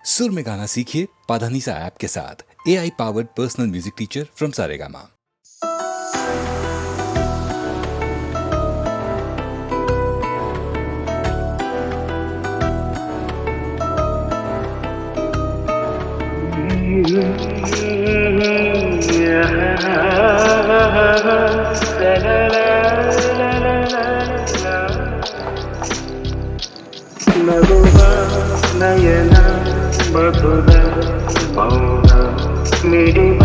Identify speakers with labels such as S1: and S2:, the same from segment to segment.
S1: सुर में गाना सीखिए पाधानीसा ऐप के साथ। AI powered personal music teacher from Saregama.
S2: ನಗುವ ನಯನ ಮಧುರ ಮೌನ ಮಿಡಿವ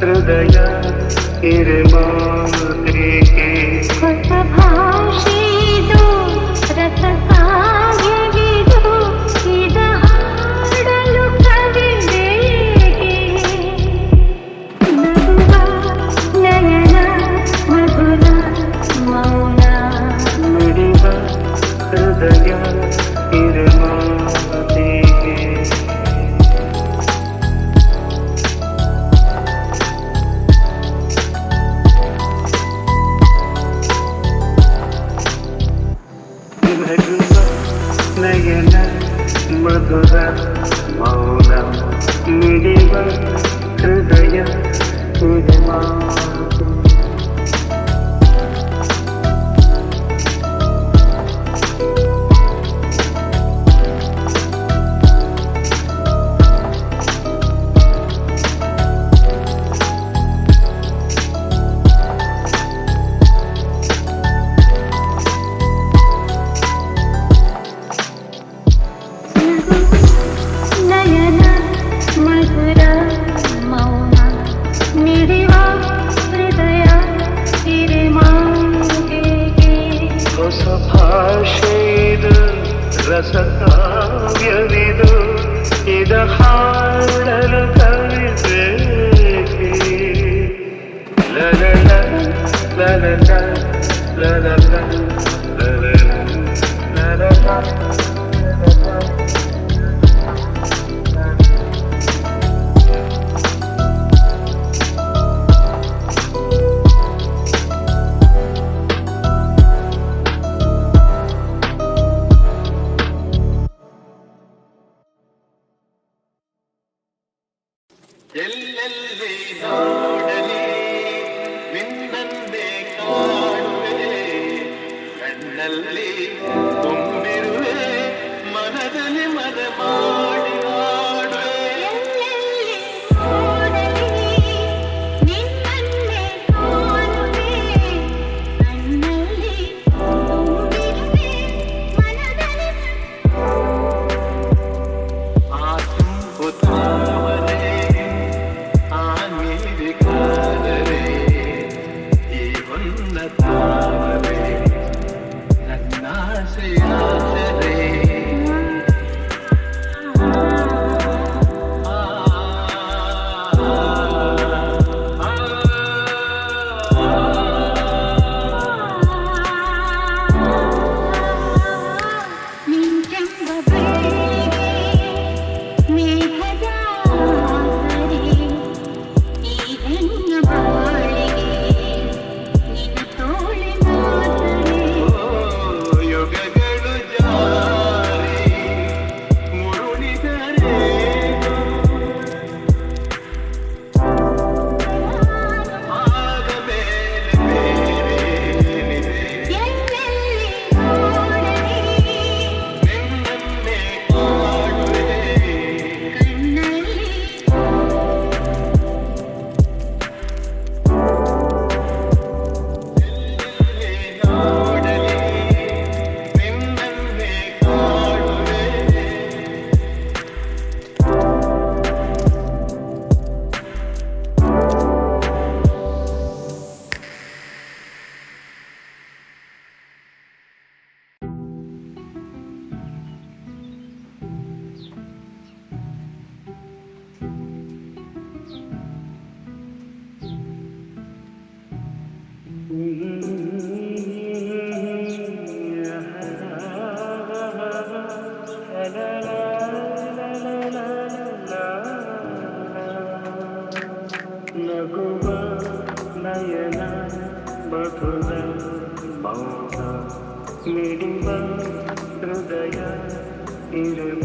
S2: ಹೃದಯ ಇರಮಾತ್ರಿಕೆ
S3: ಹೊಸ ಭಾಷೆದು ರಸ ಕಾವ್ಯವಿದು ಇದ ಹಾಡಲು ಕವಿದೇಕೆ ನಗುವ ನಯನ ಮಧುರ ಮೌನ
S2: ಮಿಡಿವ ಹೃದಯ ಇರಮಾತ್ರಿಕೆ ನಗುವ ನಯನ ಮಧುರ ಮೌನ ಮಿಡಿವ ಹೃದಯ ಇರಮಾತ್ರಿಕೆ
S3: ನಯನ ಮಧುರ ಮೌನ ಮಿಡಿವ ಹೃದಯ ಇರಮಾತ್ರಿಕೆ
S2: ಹೊಸ ಭಾಷೆಯಿದು ರಸ ಕಾವ್ಯವಿದು ಇದ ಹಾಡಲು ಕವಿಬೇಕೆ ಲಲಲ ಲಲಲ ಲಲಲ ಲಲಲ ಲಲಲ ಎಲ್ಲೆಲ್ಲಿ ನೋಡಲಿ ನಿನ್ನನ್ನೇ ಕಾಣುವೆ ಕಣ್ಣಲ್ಲಿ ತುಂಬಿರುವೆ ಮನದಲ್ಲಿ ಮದ ಮಾಡಿ ಆಡುವೆ
S3: ಎಲ್ಲೆಲ್ಲಿ ನೋಡಲಿ ನಿನ್ನನ್ನೇ ಕಾಣುವೆ ಕಣ್ಣಲ್ಲಿ ತುಂಬಿರುವೆ ಮನದಲ್ಲಿ
S2: ಆ ತುಂಬು ತಾವರೆ ಆ ನೀಲಿ ಕಾದರೆ ಈ ಹೊನ್ನ ತಾವರೆ ನನ್ನಾಸೆಯಾದರೆ
S3: ನಿಂತೆಂಬ ಬೆಳ್ಳಿಗೆ ಮೇಘದ ಸರಿ ಈ ಹೆಣ್ಣ ಬಾಳಿಗೆ ನಿನ್ನ ತೋಳಿನ ಸರಿ
S2: ಯುಗಗಳು ಜಾರಿ ಮುರುಳಿದರೆ ಆದ ಮೇಲೆ ಬೇರೇನಿದೆ
S3: ಎಲ್ಲೆಲ್ಲಿ ನೋಡಲಿ
S2: ನಿನ್ನನ್ನೇ ಕಾಣುವೆ
S3: ಕಣ್ಣಲ್ಲಿ
S2: ಎಲ್ಲೆಲ್ಲಿ ನೋಡಲಿ ನಿನ್ನನ್ನೇ ಕಾಣುವೆ ನಗುವ ನಯನ ಮಧುರ ಮೌನ ಮಿಡಿವ ಹೃದಯ ಇರುವ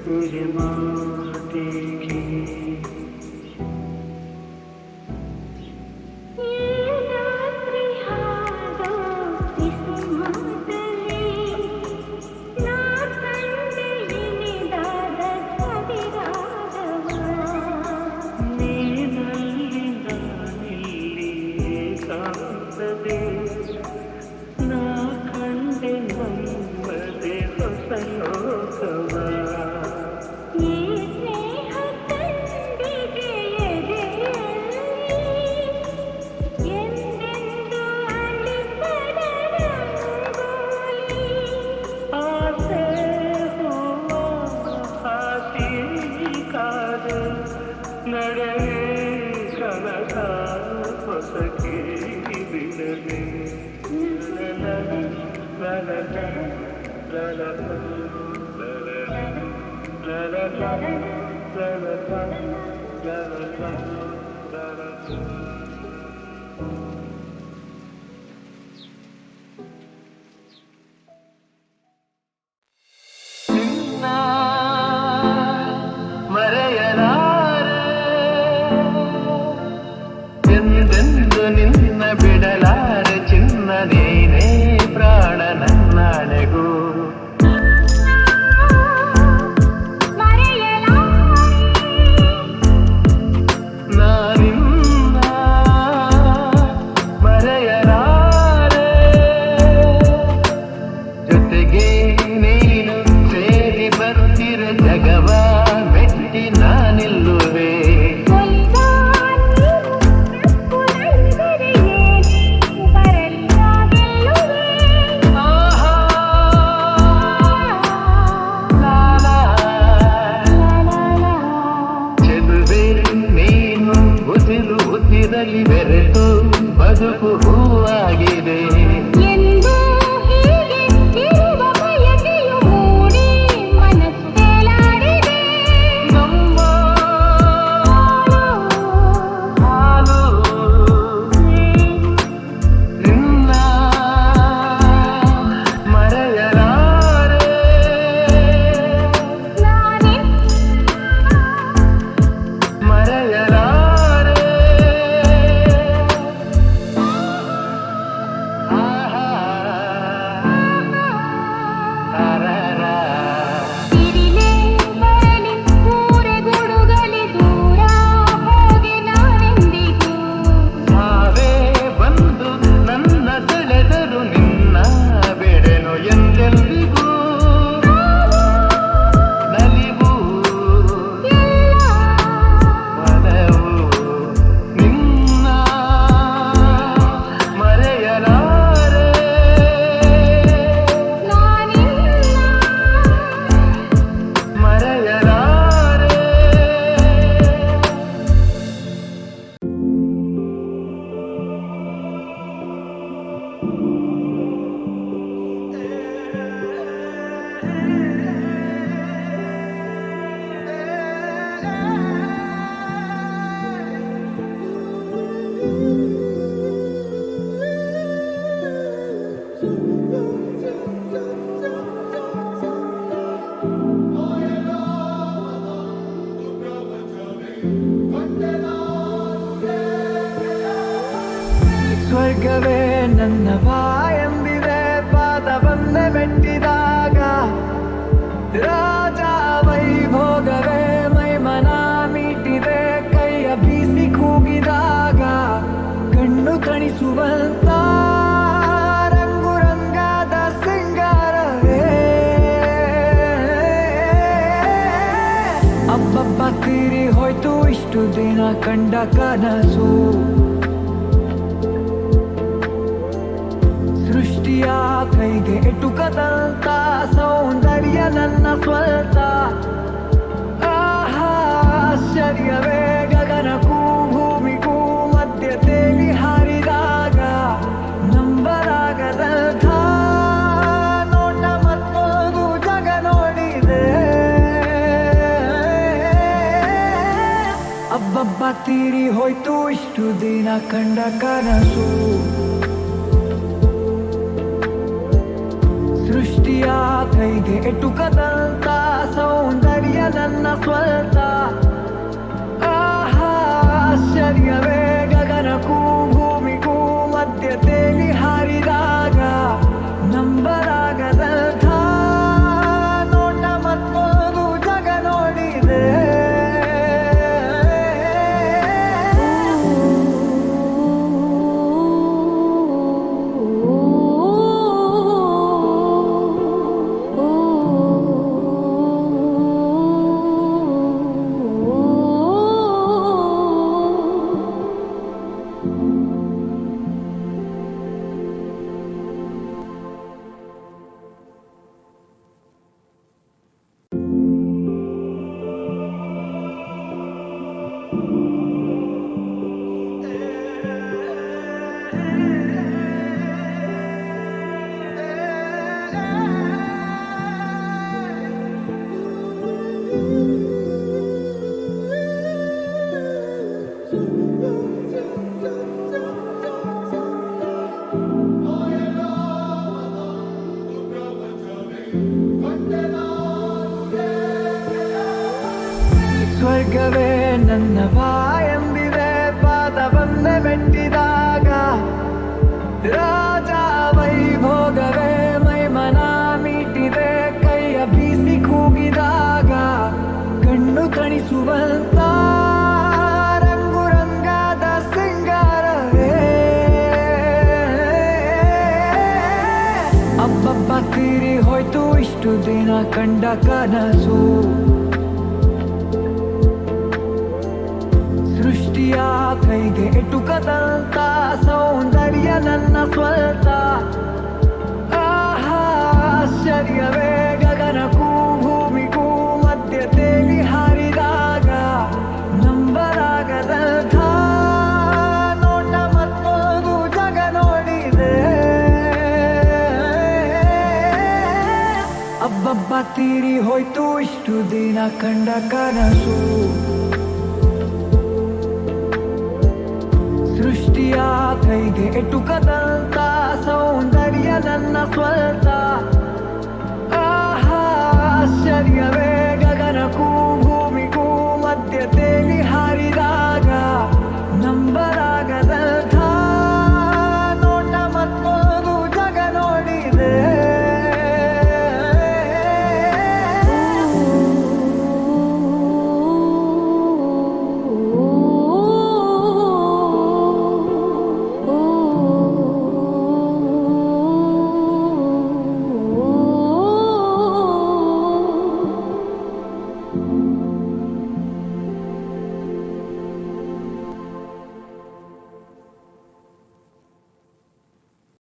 S2: तुझे माटी की
S3: ಈ ರಾತ್ರಿ ಹಾಡೋ ಕಿಸುಮಾತಲಿ ನಾ ಕಂಡೆ ಇನಿದಾದ ಸವಿರಾಗವ
S2: ನೀನಲ್ಲಿ ನಾನಿಲ್ಲಿ ಏಕಾಂತದೆ ನಾ ಕಂಡೆ ನಮ್ಮದೆ ಹೊಸ ಲೋಕವ
S3: ಈ ಸ್ನೇಹ ಕಂಡಿಗೆ ಎದೆಯಲ್ಲಿ ಎಂದೆಂದು ಅಳಿಸದ ರಂಗೋಲಿ
S2: ಆಸೆ ಹೂವ ಹಾಸಿಕಾದ ನಡೆಯೇ ಕನಸ ಹೊಸಕಿ ಬಿಡದೆ ನಿನ್ನ ಮರೆಯಲಾರೆ ಎಂದೆಂದು ನಿನ್ನ ಬಿಡಲಾರೆ ಚಿನ್ನ ನೀನೇ ಪ್ರಾಣ ನನ್ನಾಣೆಗೂ ನಾನಿನ್ನ ಮರೆಯಲಾರೆ ಜೊತೆಗೆ ನೀನು ಸೇರಿ ಬರುತ್ತಿರ ಜಗವ ಮೆಟ್ಟಿ ನಾನಿಲ್ಲುವೆ ಆಹಾ ಲಾಲಾ ಚೆಲುವೆ ನೀನು ಉಸಿರು ಉಸಿರಲಿ ಬೆರೆತು ಬದುಕು ಹೂವಾಗಿದೆ
S3: ಎಂದು ಹೀಗೆ ಇರುವ ಬಯಕೆಯು ಮೂಡಿ ಮನಸ್ಸೇಲಾಡಿದೆ
S2: ನಮ್ಮ ಹಾಲು ನಿನ್ನ ಮರೆಯಲಾರೆ ಮರೆಯಲಾರೆ ಆಹಾ ಅರರ
S3: ಸಿರಿಲೆ ಬರಲಿ ಊರೆ ಗುಡುಗಲಿ ದೂರ ಹೋಗಿ ನಾನೆಂದಿಗೂ
S2: ಸಾವೇ ಬಂದು ನನ್ನ ಸೆಳೆದರು ನಿನ್ನ ಬೆಳೆನು ಎಂದೆಂದಿಗೂ ನಲಿವು ಮನವು ನಿನ್ನ ಮರೆಯಲಾರೆ ಮರೆಯಲಾರೆ
S4: ಸ್ವರ್ಗವೇ ನನ್ನ ಬಾಯೆಂದಿದೆ ಪಾದ ಬಂದೆ ಮೆಟ್ಟಿದಾಗ ರಾಜ ವೈಭೋಗವೇ ಮೈಮನ ಮೀಟಿದೆ ಕೈಯ ಬೀಸಿ ಕೂಗಿದಾಗ ಕಣ್ಣು ತಣಿಸುವಂತ ರಂಗು ರಂಗಾದ ಸಿಂಗಾರವೇ ಅಬ್ಬಬ್ಬ ತೀರಿ ಹೋಯ್ತು ಇಷ್ಟು ದಿನ ಕಂಡ ಕನಸು ಸೃಷ್ಟಿಯ ಕೈಗೆ ಎಟುಕದಂತ ಸೌಂದರ್ಯ ನನ್ನ ಸ್ವಂತ ಆಹಾ ಆಶ್ಚರ್ಯವೇ ಗಗನಕ್ಕೂ ಭೂಮಿಗೂ ಮಧ್ಯ ತೇಲಿ ಹಾರಿದಾಗ ನಂಬಲಾಗದಂಥ ನೋಟ ಮತ್ತೊಂದು ಜಗ ನೋಡಿದೆ ಅಬ್ಬಬ್ಬ ತೀರಿ ಹೋಯ್ತು ಇಷ್ಟು ದಿನ ಕಂಡ ಕನಸು ಸೃಷ್ಟಿಯ ಕೈಗೆ ಎಟುಕದಂತ ಸೌಂದರ್ಯ ನನ್ನ ಸ್ವಂತ ಆಹಾ ಆಶ್ಚರ್ಯವೇ ಗಗನಕ್ಕೂ ಭೂಮಿಗೂ ಮಧ್ಯ ತೇಲಿ ಹಾರಿದಾಗ ನಂಬಲಾಗದಂಥ ನೋಟ ಮತ್ತೊಂದು ಜಗ ನೋಡಿದೆ ಸ್ವರ್ಗವೇ ನನ್ನ ಬಾಯೆಂದಿದೆ ಪಾದ ಬಂದೆ ಮೆಟ್ಟಿದಾಗ ರಾಜ ವೈಭೋಗವೇ ಮೈಮನ ಮೀಟಿದೆ ಕೈಯ ಬೀಸಿ ಕೂಗಿದಾಗ ಕಣ್ಣು ತಣಿಸುವಂತ ರಂಗು ರಂಗಾದ ಸಿಂಗಾರವೇ ಅಬ್ಬಬ್ಬ ತೀರಿ ಹೋಯ್ತು ಇಷ್ಟು ದಿನ ಕಂಡ ಕನಸು ಸೃಷ್ಟಿಯ ಕೈಗೆ ಎಟುಕದಂತ ಸೌಂದರ್ಯ ನನ್ನ ಸ್ವಂತ ಆಹಾ ಆಶ್ಚರ್ಯವೇ ಗಗನಕ್ಕೂ ಭೂಮಿಗೂ ಮಧ್ಯ ತೇಲಿ ಹಾರಿದಾಗ ನಂಬಲಾಗದಂಥ ನೋಟ ಮತ್ತೊಂದು ಜಗ ನೋಡಿದೆ ಅಬ್ಬಬ್ಬ ತೀರಿ ಹೋಯ್ತು ಇಷ್ಟು ದಿನ ಕಂಡ ಕನಸು ಸೃಷ್ಟಿಯ ಕೈಗೆ ಎಟುಕದಂತ ಸೌಂದರ್ಯ ನನ್ನ ಸ್ವಂತ ಆಹಾ ಆಶ್ಚರ್ಯವೇ ಗಗನಕ್ಕೂ ಭೂಮಿಗೂ ಮಧ್ಯ ತೇಲಿ ಹಾರಿದಾಗ ನಂಬಲಾಗದಂಥ ನೋಟ ಮತ್ತೊಂದು ಜಗ ನೋಡಿದೆ